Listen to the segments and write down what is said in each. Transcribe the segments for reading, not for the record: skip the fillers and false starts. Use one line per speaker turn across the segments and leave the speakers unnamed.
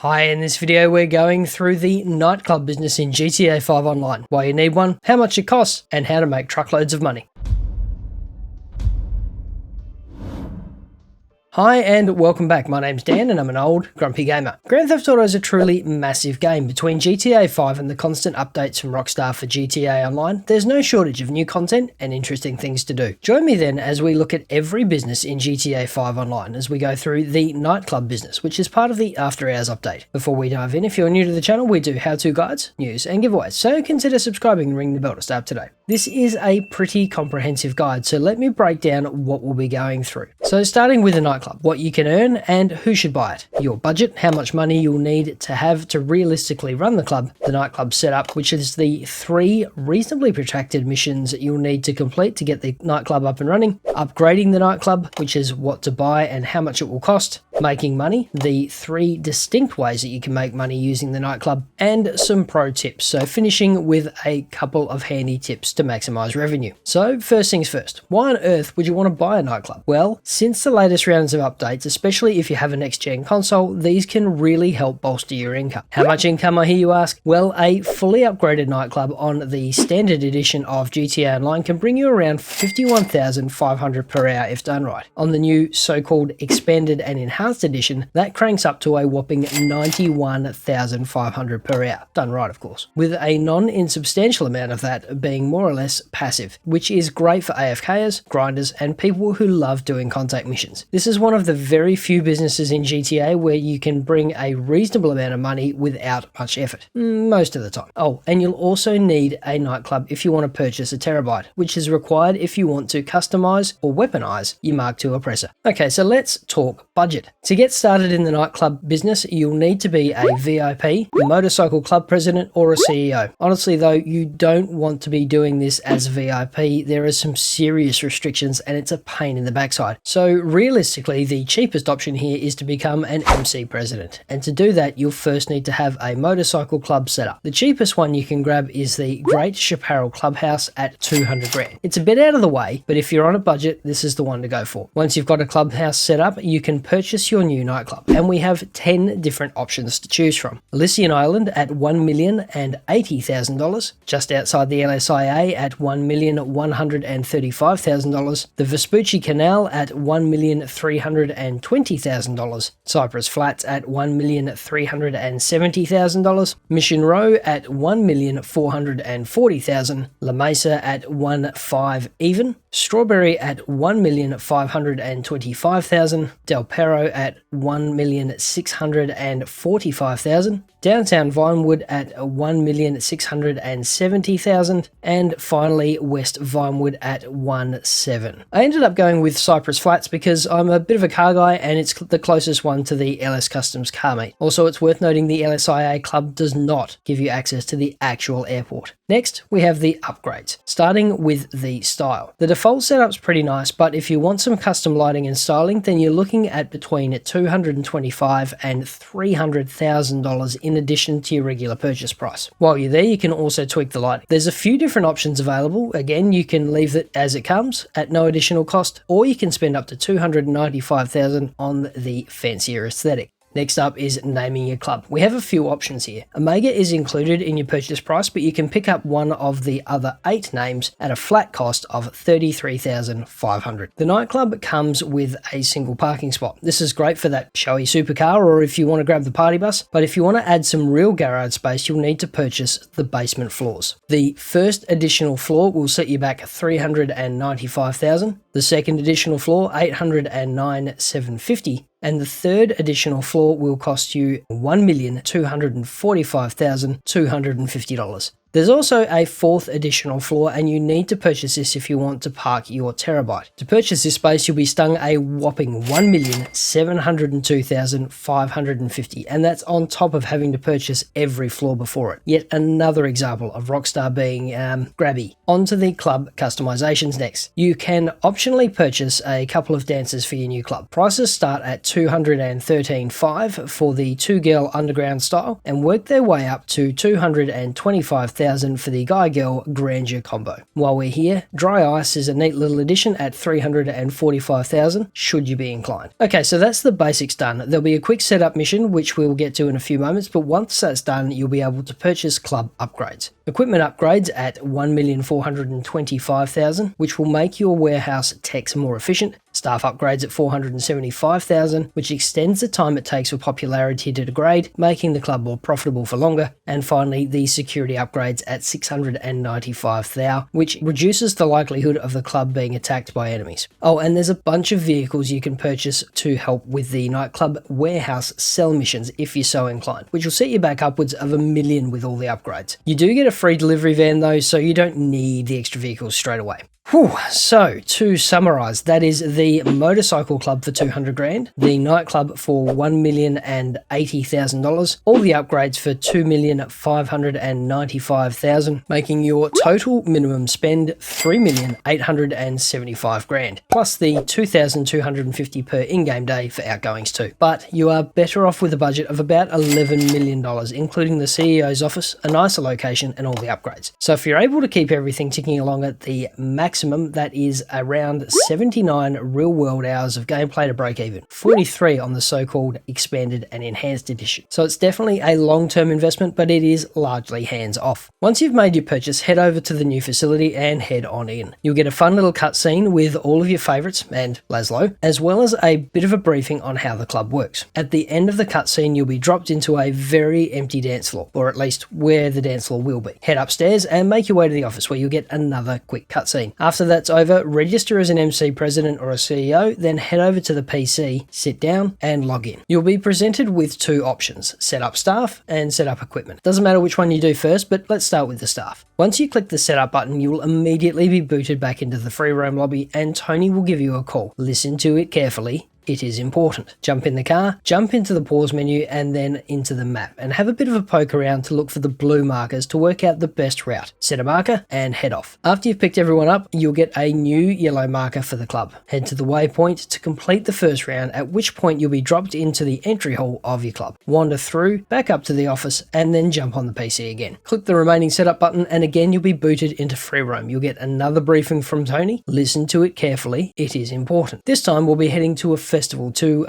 Hi, in this video we're going through the nightclub business in GTA 5 Online, why you need one, how much it costs, and how to make truckloads of money. Hi and welcome back, my name's Dan and I'm an old grumpy gamer. Grand Theft Auto is a truly massive game. Between GTA 5 and the constant updates from Rockstar for GTA Online, there's no shortage of new content and interesting things to do. Join me then as we look at every business in GTA 5 Online as we go through the nightclub business, which is part of the After Hours update. Before we dive in, if you're new to the channel, we do how-to guides, news and giveaways, so consider subscribing and ring the bell to stay up to date. This is a pretty comprehensive guide, so let me break down what we'll be going through. So starting with the nightclub, what you can earn and who should buy it, your budget, how much money you'll need to have to realistically run the club, the nightclub setup, which is the 3 reasonably protracted missions that you'll need to complete to get the nightclub up and running, upgrading the nightclub, which is what to buy and how much it will cost, making money, the 3 distinct ways that you can make money using the nightclub, and some pro tips. So finishing with a couple of handy tips to maximize revenue. So first things first, why on earth would you want to buy a nightclub? Well, since the latest rounds of updates, especially if you have a next-gen console, these can really help bolster your income. How much income, I hear you ask? Well, a fully upgraded nightclub on the standard edition of GTA Online can bring you around 51,500 per hour if done right. On the new so-called expanded and enhanced edition, that cranks up to a whopping 91,500 per hour, done right of course, with a non-insubstantial amount of that being more or less passive, which is great for AFKers, grinders, and people who love doing contact missions. This is one of the very few businesses in GTA where you can bring a reasonable amount of money without much effort, most of the time. Oh, and you'll also need a nightclub if you want to purchase a terabyte, which is required if you want to customize or weaponize your Mark II oppressor. Okay, so let's talk budget. To get started in the nightclub business, you'll need to be a VIP, a motorcycle club president, or a CEO. Honestly though, you don't want to be doing this as a VIP. There are some serious restrictions and it's a pain in the backside. So realistically, the cheapest option here is to become an MC president. And to do that, you'll first need to have a motorcycle club set up. The cheapest one you can grab is the Great Chaparral Clubhouse at 200 grand. It's a bit out of the way, but if you're on a budget, this is the one to go for. Once you've got a clubhouse set up, you can purchase your new nightclub. And we have 10 different options to choose from. Elysian Island at $1,080,000, just outside the LSIA at $1,135,000, the Vespucci Canal at $1,320,000, Cypress Flats at $1,370,000, Mission Row at $1,440,000, La Mesa at 1.5 even, Strawberry at $1,525,000, Del Perro at $1,645,000, Downtown Vinewood at $1,670,000, and finally West Vinewood at 1.7. I ended up going with Cypress Flats because I'm a bit of a car guy and it's the closest one to the LS Customs car meet. Also, it's worth noting the LSIA club does not give you access to the actual airport. Next, we have the upgrades, starting with the style. The default setup's pretty nice, but if you want some custom lighting and styling, then you're looking at between $225,000 and $300,000 in addition to your regular purchase price. While you're there, you can also tweak the lighting. There's a few different options available. Again, you can leave it as it comes at no additional cost, or you can spend up to $295,000 on the fancier aesthetic. Next up is naming your club. We have a few options here. Omega is included in your purchase price, but you can pick up one of the other 8 names at a flat cost of $33,500. The nightclub comes with a single parking spot. This is great for that showy supercar or if you want to grab the party bus, but if you want to add some real garage space, you'll need to purchase the basement floors. The first additional floor will set you back $395,000, the second additional floor $809,750, and the third additional floor will cost you $1,245,250. There's also a 4th additional floor and you need to purchase this if you want to park your terabyte. To purchase this space, you'll be stung a whopping $1,702,550, and that's on top of having to purchase every floor before it. Yet another example of Rockstar being grabby. On to the club customizations next. You can optionally purchase a couple of dancers for your new club. Prices start at $213,500 for the 2-girl underground style and work their way up to $225,000 $325,000 for the Guy Girl Grandeur combo. While we're here, Dry Ice is a neat little addition at $345,000, should you be inclined. Okay, so that's the basics done. There'll be a quick setup mission, which we'll get to in a few moments, but once that's done, you'll be able to purchase club upgrades. Equipment upgrades at $1,425,000, which will make your warehouse techs more efficient. Staff upgrades at $475,000, which extends the time it takes for popularity to degrade, making the club more profitable for longer. And finally, the security upgrades at $695,000, which reduces the likelihood of the club being attacked by enemies. Oh, and there's a bunch of vehicles you can purchase to help with the nightclub warehouse sell missions if you're so inclined, which will set you back upwards of $1 million with all the upgrades. You do get a free delivery van though, so you don't need the extra vehicles straight away. Whew. So, to summarize, that is the motorcycle club for $200,000, the nightclub for $1,080,000, all the upgrades for $2,595,000, making your total minimum spend $3,875,000, plus the $2,250 per in-game day for outgoings too. But you are better off with a budget of about $11 million, including the CEO's office, a nicer location, and all the upgrades. So if you're able to keep everything ticking along at the maximum, that is around 79 real-world hours of gameplay to break even, 43 on the so-called expanded and enhanced edition. So it's definitely a long-term investment, but it is largely hands-off. Once you've made your purchase, head over to the new facility and head on in. You'll get a fun little cutscene with all of your favourites and Laszlo, as well as a bit of a briefing on how the club works. At the end of the cutscene, you'll be dropped into a very empty dance floor, or at least where the dance floor will be. Head upstairs and make your way to the office where you'll get another quick cutscene. After that's over, register as an MC president or a CEO, then head over to the PC, sit down and log in. You'll be presented with two options, set up staff and set up equipment. Doesn't matter which one you do first, but let's start with the staff. Once you click the setup button, you will immediately be booted back into the free roam lobby and Tony will give you a call. Listen to it carefully. It is important. Jump in the car, jump into the pause menu and then into the map and have a bit of a poke around to look for the blue markers to work out the best route. Set a marker and head off. After you've picked everyone up, you'll get a new yellow marker for the club. Head to the waypoint to complete the first round, at which point you'll be dropped into the entry hall of your club. Wander through, back up to the office and then jump on the PC again. Click the remaining setup button and again you'll be booted into free roam. You'll get another briefing from Tony. Listen to it carefully. It is important. This time we'll be heading to a festival to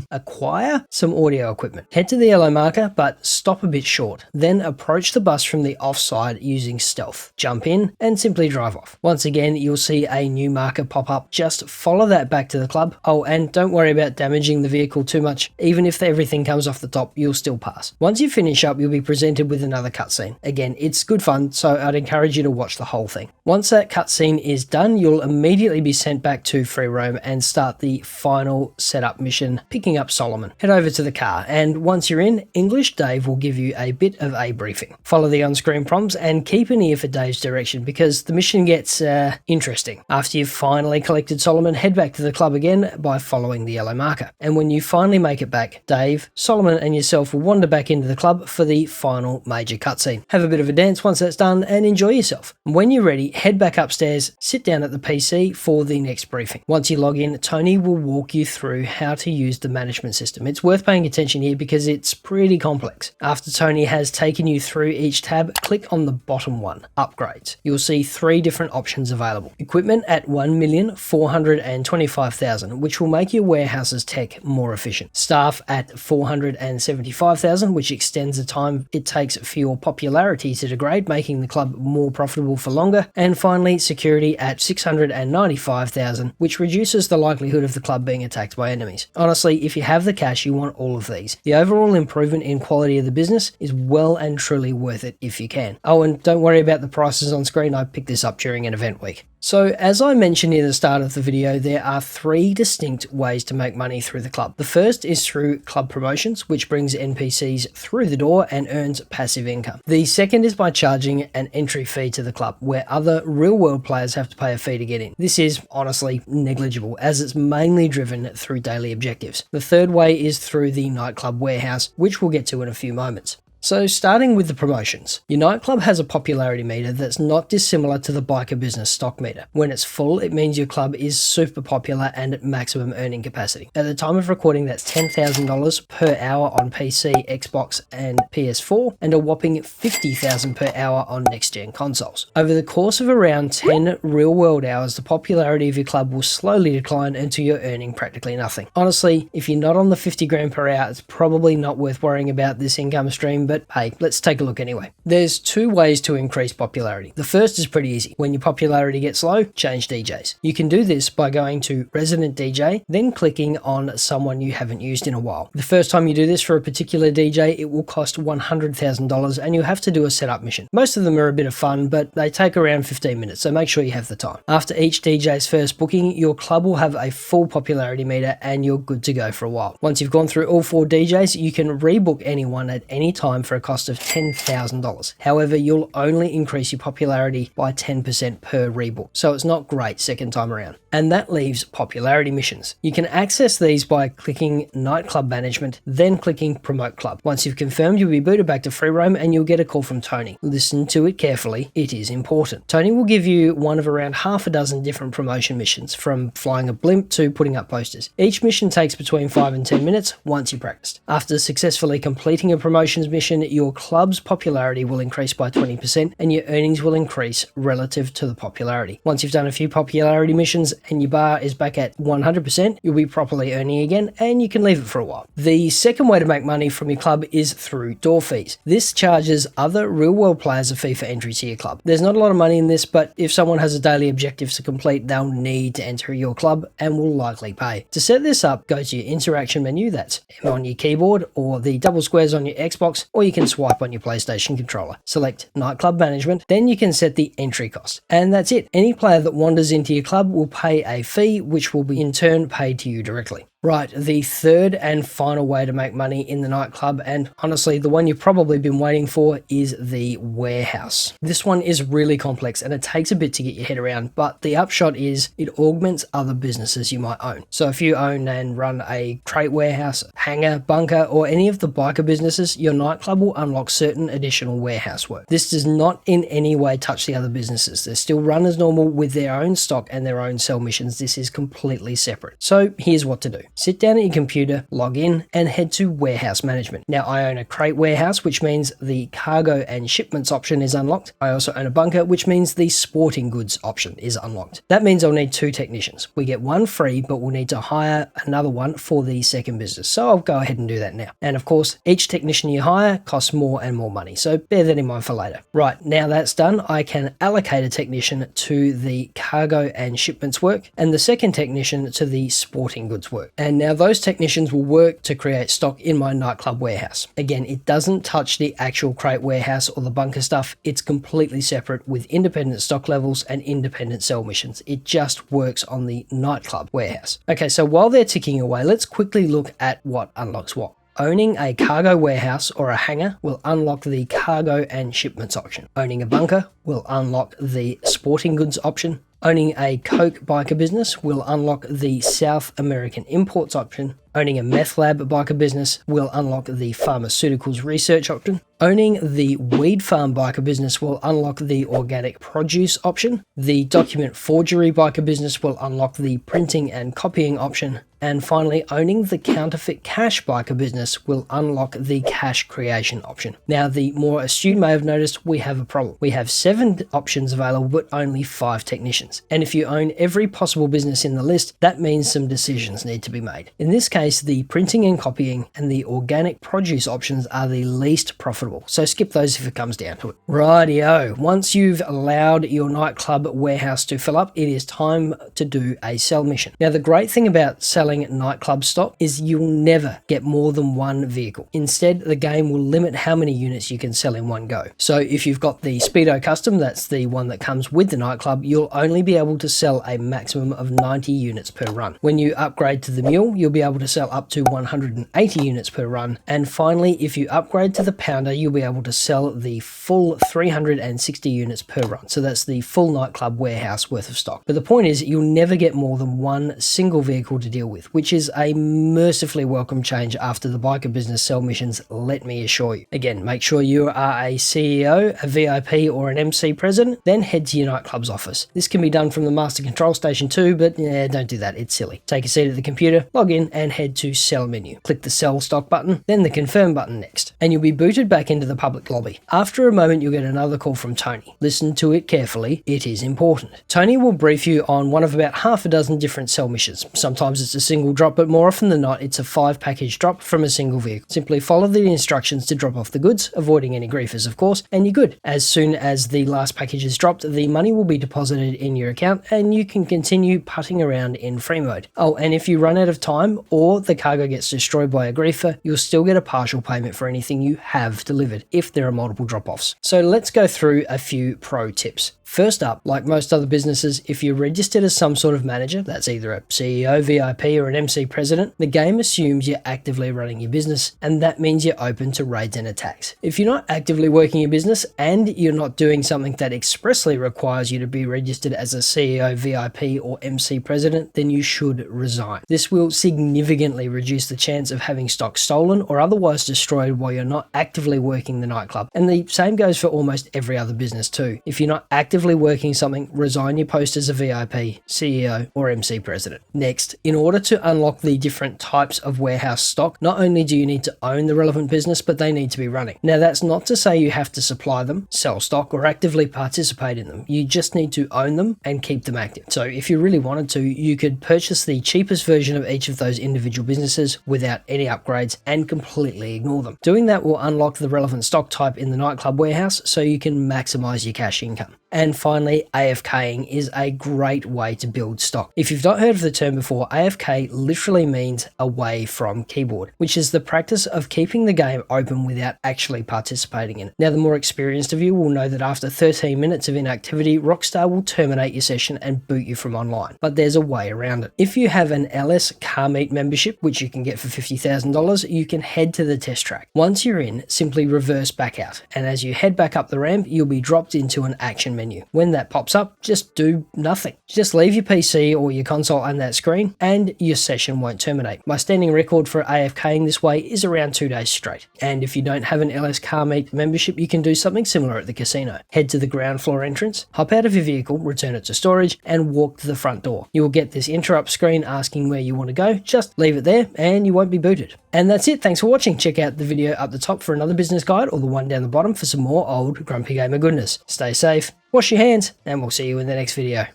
acquire some audio equipment. Head to the yellow marker, but stop a bit short. Then approach the bus from the offside using stealth. Jump in and simply drive off. Once again, you'll see a new marker pop up. Just follow that back to the club. Oh, and don't worry about damaging the vehicle too much. Even if everything comes off the top, you'll still pass. Once you finish up, you'll be presented with another cutscene. Again, it's good fun, so I'd encourage you to watch the whole thing. Once that cutscene is done, you'll immediately be sent back to free roam and start the final setup mission, picking up Solomon. Head over to the car and once you're in, English Dave will give you a bit of a briefing. Follow the on-screen prompts and keep an ear for Dave's direction because the mission gets interesting. After you've finally collected Solomon, head back to the club again by following the yellow marker. And when you finally make it back, Dave, Solomon and yourself will wander back into the club for the final major cutscene. Have a bit of a dance once that's done and enjoy yourself. When you're ready, head back upstairs, sit down at the PC for the next briefing. Once you log in, Tony will walk you through how to use the management system. It's worth paying attention here because it's pretty complex. After Tony has taken you through each tab, click on the bottom one, Upgrades. You'll see three different options available. Equipment at $1,425,000, which will make your warehouse's tech more efficient. Staff at $475,000, which extends the time it takes for your popularity to degrade, making the club more profitable for longer. And finally, security at $695,000, which reduces the likelihood of the club being attacked by enemies. Honestly, if you have the cash, you want all of these. The overall improvement in quality of the business is well and truly worth it if you can. Oh, and don't worry about the prices on screen. I picked this up during an event week. So, as I mentioned near the start of the video, there are three distinct ways to make money through the club. The first is through club promotions, which brings NPCs through the door and earns passive income. The second is by charging an entry fee to the club, where other real-world players have to pay a fee to get in. This is honestly negligible, as it's mainly driven through daily objectives. The third way is through the nightclub warehouse, which we'll get to in a few moments. So starting with the promotions, your nightclub has a popularity meter that's not dissimilar to the biker business stock meter. When it's full, it means your club is super popular and at maximum earning capacity. At the time of recording, that's $10,000 per hour on PC, Xbox, and PS4, and a whopping $50,000 per hour on next-gen consoles. Over the course of around 10 real-world hours, the popularity of your club will slowly decline until you're earning practically nothing. Honestly, if you're not on the 50 grand per hour, it's probably not worth worrying about this income stream, but hey, let's take a look anyway. There's two ways to increase popularity. The first is pretty easy. When your popularity gets low, change DJs. You can do this by going to Resident DJ, then clicking on someone you haven't used in a while. The first time you do this for a particular DJ, it will cost $100,000 and you'll have to do a setup mission. Most of them are a bit of fun, but they take around 15 minutes, so make sure you have the time. After each DJ's first booking, your club will have a full popularity meter and you're good to go for a while. Once you've gone through all 4 DJs, you can rebook anyone at any time for a cost of $10,000. However, you'll only increase your popularity by 10% per rebook, so it's not great second time around. And that leaves popularity missions. You can access these by clicking Nightclub Management, then clicking Promote Club. Once you've confirmed, you'll be booted back to free roam and you'll get a call from Tony. Listen to it carefully, it is important. Tony will give you one of around half a dozen different promotion missions, from flying a blimp to putting up posters. Each mission takes between 5 and 10 minutes once you practiced. After successfully completing a promotions mission, your club's popularity will increase by 20% and your earnings will increase relative to the popularity. Once you've done a few popularity missions and your bar is back at 100%, you'll be properly earning again and you can leave it for a while. The second way to make money from your club is through door fees. This charges other real-world players a fee for entry to your club. There's not a lot of money in this, but if someone has a daily objective to complete, they'll need to enter your club and will likely pay. To set this up, go to your interaction menu, that's on your keyboard, or the double squares on your Xbox, or you can swipe on your PlayStation controller. Select Nightclub Management, then you can set the entry cost. And that's it. Any player that wanders into your club will pay a fee, which will be in turn paid to you directly. Right, the third and final way to make money in the nightclub, and honestly the one you've probably been waiting for, is the warehouse. This one is really complex and it takes a bit to get your head around, but the upshot is it augments other businesses you might own. So if you own and run a crate warehouse, hangar, bunker, or any of the biker businesses, your nightclub will unlock certain additional warehouse work. This does not in any way touch the other businesses. They still run as normal with their own stock and their own sell missions. This is completely separate. So here's what to do. Sit down at your computer, log in, and head to Warehouse Management. Now, I own a crate warehouse, which means the cargo and shipments option is unlocked. I also own a bunker, which means the sporting goods option is unlocked. That means I'll need 2 technicians. We get one free, but we'll need to hire another one for the second business. So I'll go ahead and do that now. And of course, each technician you hire costs more and more money. So bear that in mind for later. Right, now that's done, I can allocate a technician to the cargo and shipments work, and the second technician to the sporting goods work. And now those technicians will work to create stock in my nightclub warehouse. Again, it doesn't touch the actual crate warehouse or the bunker stuff. It's completely separate with independent stock levels and independent sell missions. It just works on the nightclub warehouse. Okay, so while they're ticking away, let's quickly look at what unlocks what. Owning a cargo warehouse or a hangar will unlock the cargo and shipments option. Owning a bunker will unlock the sporting goods option. Owning a Coke biker business will unlock the South American imports option. Owning a meth lab biker business will unlock the pharmaceuticals research option. Owning the weed farm biker business will unlock the organic produce option. The document forgery biker business will unlock the printing and copying option. And finally, owning the counterfeit cash biker business will unlock the cash creation option. Now, the more astute may have noticed we have a problem. We have 7 options available, but only 5 technicians. And if you own every possible business in the list, that means some decisions need to be made. In this case, the printing and copying and the organic produce options are the least profitable. So skip those if it comes down to it. Rightio. Once you've allowed your nightclub warehouse to fill up, it is time to do a sell mission. Now, the great thing about selling nightclub stock is you'll never get more than 1 vehicle. Instead, the game will limit how many units you can sell in one go. So if you've got the Speedo Custom, that's the one that comes with the nightclub, you'll only be able to sell a maximum of 90 units per run. When you upgrade to the Mule, you'll be able to sell up to 180 units per run. And finally, if you upgrade to the Pounder, you'll be able to sell the full 360 units per run. So that's the full nightclub warehouse worth of stock. But the point is, you'll never get more than one single vehicle to deal with, which is a mercifully welcome change after the biker business sell missions, let me assure you. Again, make sure you are a CEO, a VIP, or an MC president, then head to your nightclub's office. This can be done from the master control station too, but yeah, don't do that, it's silly. Take a seat at the computer, log in, and head to sell menu. Click the sell stock button, then the confirm button next, and you'll be booted back into the public lobby. After a moment, you'll get another call from Tony. Listen to it carefully, it is important. Tony will brief you on one of about half a dozen different sell missions. Sometimes it's a single drop, but more often than not, it's a 5-package drop from a single vehicle. Simply follow the instructions to drop off the goods, avoiding any griefers of course, and you're good. As soon as the last package is dropped, the money will be deposited in your account and you can continue putting around in free mode. Oh, and if you run out of time or the cargo gets destroyed by a griefer, you'll still get a partial payment for anything you have delivered if there are multiple drop-offs. So let's go through a few pro tips. First up, like most other businesses, if you're registered as some sort of manager, that's either a CEO, VIP, or an MC president, the game assumes you're actively running your business, and that means you're open to raids and attacks. If you're not actively working your business and you're not doing something that expressly requires you to be registered as a CEO, VIP, or MC president, then you should resign. This will significantly reduce the chance of having stock stolen or otherwise destroyed while you're not actively working the nightclub. And the same goes for almost every other business too. If you're not actively working something, resign your post as a VIP, CEO, or MC president. Next, in order to unlock the different types of warehouse stock, not only do you need to own the relevant business, but they need to be running. Now, that's not to say you have to supply them, sell stock, or actively participate in them. You just need to own them and keep them active. So if you really wanted to, you could purchase the cheapest version of each of those individual businesses without any upgrades and completely ignore them. Doing that will unlock the relevant stock type in the nightclub warehouse so you can maximize your cash income. And finally, AFKing is a great way to build stock. If you've not heard of the term before, AFK literally means away from keyboard, which is the practice of keeping the game open without actually participating in it. Now, the more experienced of you will know that after 13 minutes of inactivity, Rockstar will terminate your session and boot you from online. But there's a way around it. If you have an LS Car Meet membership, which you can get for $50,000, you can head to the test track. Once you're in, simply reverse back out, and as you head back up the ramp, you'll be dropped into an action menu. When that pops up, just do nothing. Just leave your PC or your console on that screen and your session won't terminate. My standing record for AFKing this way is around 2 days straight. And if you don't have an LS Car Meet membership, you can do something similar at the casino. Head to the ground floor entrance, hop out of your vehicle, return it to storage, and walk to the front door. You will get this interrupt screen asking where you want to go. Just leave it there and you won't be booted. And that's it. Thanks for watching. Check out the video up the top for another business guide or the one down the bottom for some more old Grumpy Gamer goodness. Stay safe, wash your hands, and we'll see you in the next video.